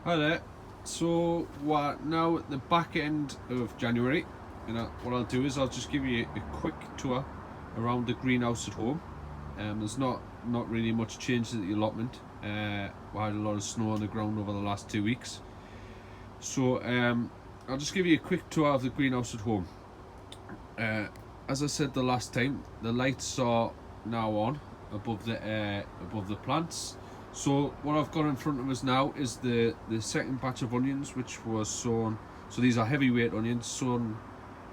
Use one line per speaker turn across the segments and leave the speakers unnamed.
Hi there. So we're now at the back end of January, and what I'll do is I'll just give you a quick tour around the greenhouse at home. There's not really much change to the allotment. We had a lot of snow on the ground over the last 2 weeks, so I'll just give you a quick tour of the greenhouse at home. As I said the last time, the lights are now on above the plants. So what I've got in front of us now is the second batch of onions, which was sown. So these are heavyweight onions, sown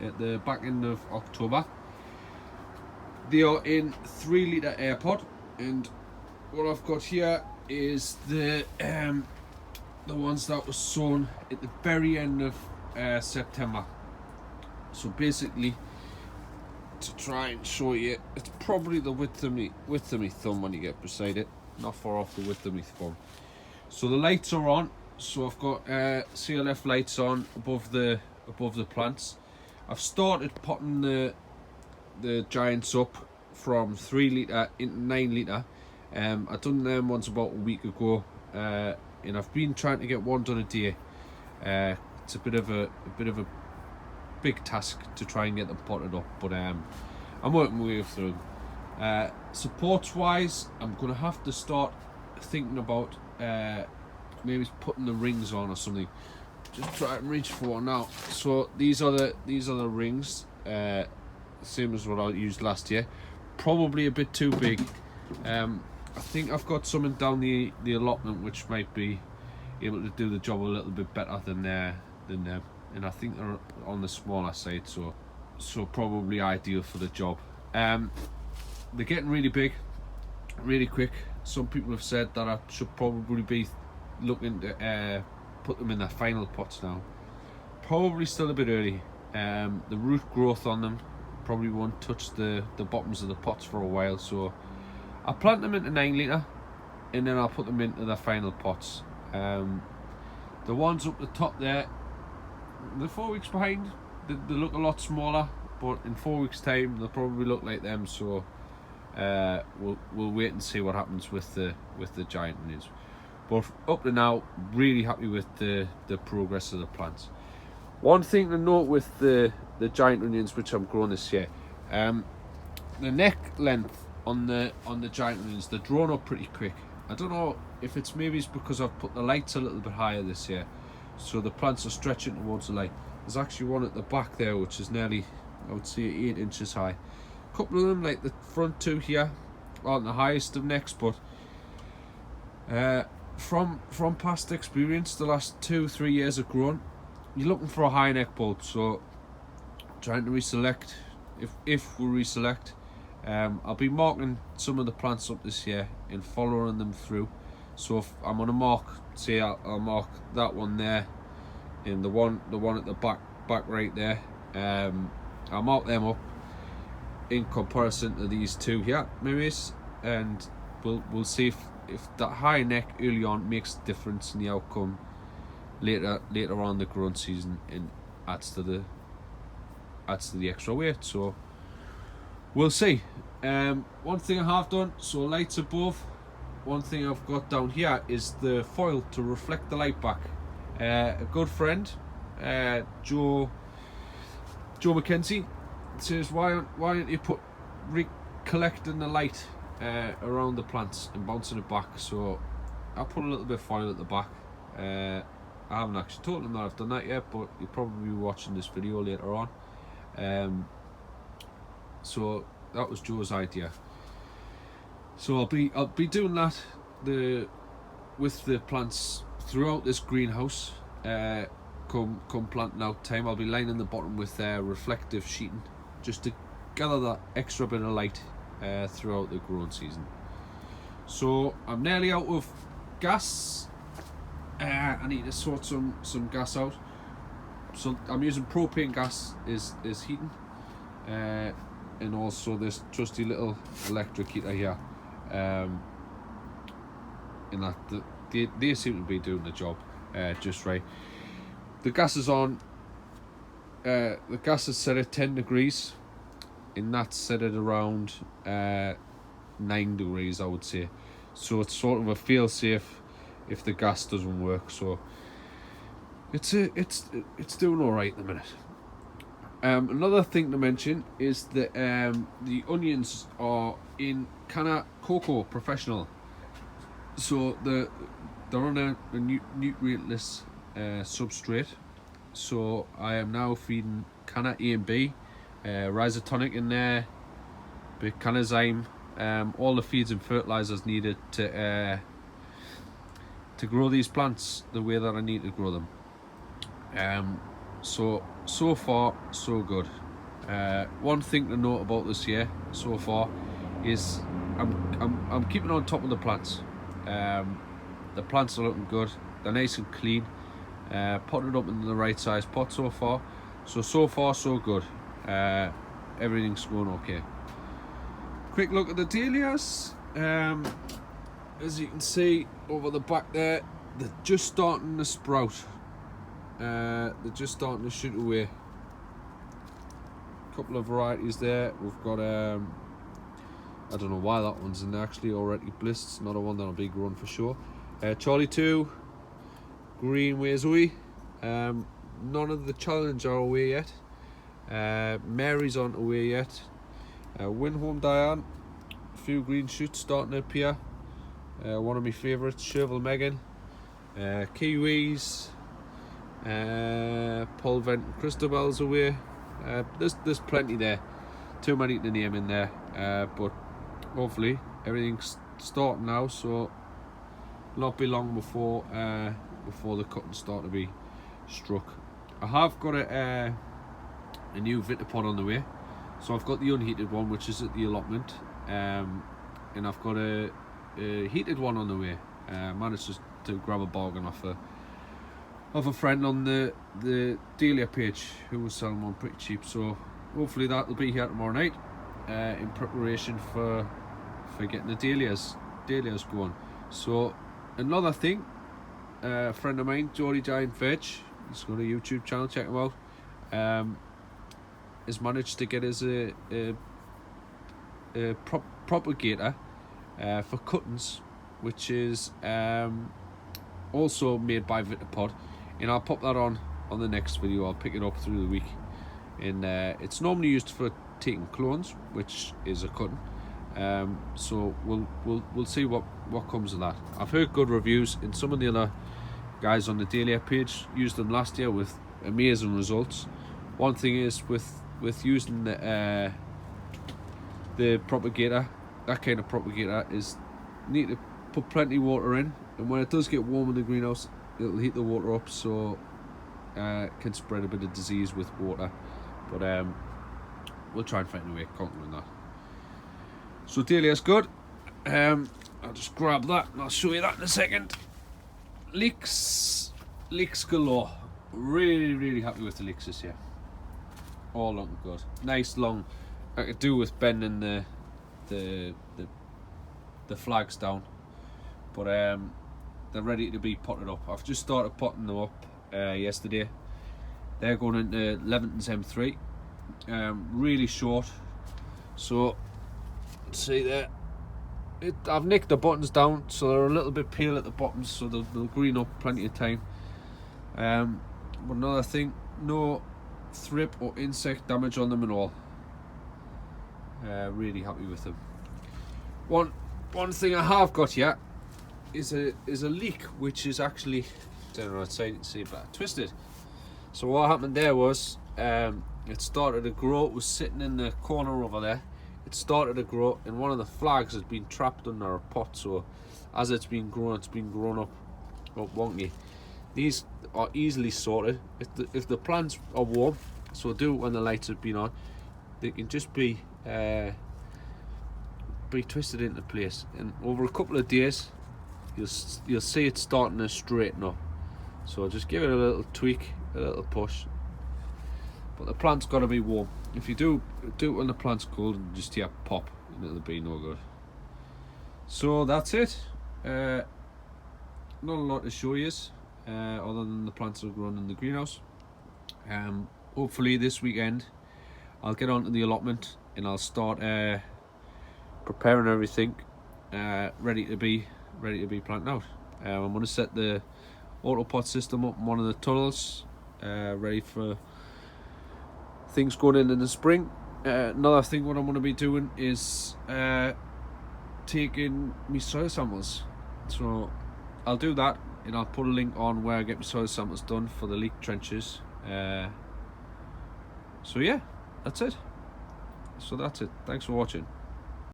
at the back end of October. They are in 3 litre airpot, and what I've got here is the ones that were sown at the very end of September. So basically, to try and show you, it's probably the width of me thumb when you get beside it. Not far off the width of my thumb. So the lights are on. So I've got CLF lights on above the plants. I've started potting the giants up from 3 litre into 9 litre. I done them once about a week ago, and I've been trying to get one done a day. It's a bit of a big task to try and get them potted up, but I'm working my way through them. Supports wise, I'm gonna have to start thinking about maybe putting the rings on or something. Just try and reach for one now. So these are the rings, same as what I used last year. Probably a bit too big. I think I've got something down the allotment which might be able to do the job a little bit better than them, and I think they're on the smaller side, so probably ideal for the job. They're getting really big, really quick. Some people have said that I should probably be looking to put them in their final pots now. Probably still a bit early. The root growth on them probably won't touch the bottoms of the pots for a while, so I'll plant them into 9 litre, and then I'll put them into their final pots. The ones up the top there, they're 4 weeks behind. They look a lot smaller, but in 4 weeks' time they'll probably look like them. So we'll wait and see what happens with the giant onions. But up to now, really happy with the progress of the plants. One thing to note with the giant onions which I'm growing this year, the neck length on the giant onions, they're drawn up pretty quick. I don't know if it's because I've put the lights a little bit higher this year, so the plants are stretching towards the light. There's actually one at the back there which is nearly, I would say, 8 inches high. A couple of them, like the front two here, aren't the highest of necks, but from past experience, the last 2-3 years of growing, you're looking for a high neck bulb. So trying to reselect, if we reselect, I'll be marking some of the plants up this year and following them through. So if I'm gonna mark, say I'll mark that one there, and the one at the back right there, I'll mark them up in comparison to these two here, maybe, and we'll see if that high neck early on makes a difference in the outcome later on the growing season, and adds to the extra weight. So we'll see. One thing I have done, so lights above. One thing I've got down here is the foil to reflect the light back. A good friend, Joe McKenzie, says, why don't you put collecting the light around the plants and bouncing it back. So I'll put a little bit of foil at the back. I haven't actually told him that I've done that yet, but you'll probably be watching this video later on. So that was Joe's idea. So I'll be doing that with the plants throughout this greenhouse. Come planting out time, I'll be lining the bottom with reflective sheeting, just to gather that extra bit of light throughout the growing season. So I'm nearly out of gas. I need to sort some gas out. So I'm using propane gas is heating, and also this trusty little electric heater here. And that they seem to be doing the job just right. The gas is on. The gas is set at 10 degrees, and that's set at around 9 degrees, I would say. So it's sort of a fail-safe if the gas doesn't work. So it's doing all right at the minute. Another thing to mention is that the onions are in Canna Cocoa Professional, so they're on a nutrientless substrate. So I am now feeding Canna A and B, rhizotonic in there, bicanazyme, all the feeds and fertilizers needed to grow these plants the way that I need to grow them. So far so good. One thing to note about this year so far is I'm keeping on top of the plants. The plants are looking good. They're nice and clean. Potted up in the right size pot so far. So far so good. Everything's going okay. Quick look at the dahlias. As you can see over the back there, they're just starting to sprout. They're just starting to shoot away. A couple of varieties there. We've got I don't know why that one's in there actually already blissed. It's not a one that'll be grown for sure. Charlie 2, Green Wazoe. None of the challenge are away yet. Mary's aren't away yet. Windhome Diane, a few green shoots starting to appear. One of my favourites, Chervil Megan. Kiwis. Paul Vent and Christabel's away. There's plenty there. Too many to name in there. But hopefully everything's starting now, so not be long before the cuttings start to be struck. I have got a new Vitapod on the way. So I've got the unheated one, which is at the allotment, and I've got a heated one on the way. Managed to grab a bargain off a friend on the Dahlia page who was selling one pretty cheap. So hopefully that'll be here tomorrow night, in preparation for getting the dahlias going. So another thing, a friend of mine, Geordie Giant Veg, he's got a YouTube channel, check him out. Has managed to get us a propagator for cuttings, which is also made by Vitapod, and I'll pop that on the next video. I'll pick it up through the week, and it's normally used for taking clones, which is a cutting. So we'll see what comes of that. I've heard good reviews, and some of the other guys on the Dahlia page used them last year with amazing results. One thing is with using the propagator, that kind of propagator, is need to put plenty of water in, and when it does get warm in the greenhouse, it'll heat the water up, so it can spread a bit of disease with water. But we'll try and find a way of conquering that. So Dahlia's good. I'll just grab that and I'll show you that in a second. Leeks galore. Really happy with the leeks this year. All looking good. Nice long. I could do with bending the flags down, but they're ready to be potted up. I've just started potting them up yesterday. They're going into Levingtons M3. Really short. So see there. I've nicked the buttons down, so they're a little bit pale at the bottoms, so they'll green up plenty of time. But another thing, no thrip or insect damage on them at all. Really happy with them. One thing I have got here is a leek, which is actually, don't know, see but twisted. So what happened there was, it started to grow. It was sitting in the corner over there. It started to grow, and one of the flags has been trapped under a pot. So as it's been grown up wonky. These are easily sorted if the plants are warm. So do it when the lights have been on. They can just be twisted into place, and over a couple of days you'll see it starting to straighten up. So just give it a little tweak, a little push, but the plant's got to be warm. If you do it when the plant's cold and just pop, and it'll be no good. So that's it. Not a lot to show you, other than the plants are growing in the greenhouse. Hopefully this weekend I'll get onto the allotment and I'll start preparing everything ready to be planted out. I'm going to set the autopot system up in one of the tunnels, ready for things going in the spring. Another thing what I'm going to be doing is taking my soil samples, so I'll do that, and I'll put a link on where I get my soil samples done for the leek trenches. So yeah, that's it. Thanks for watching.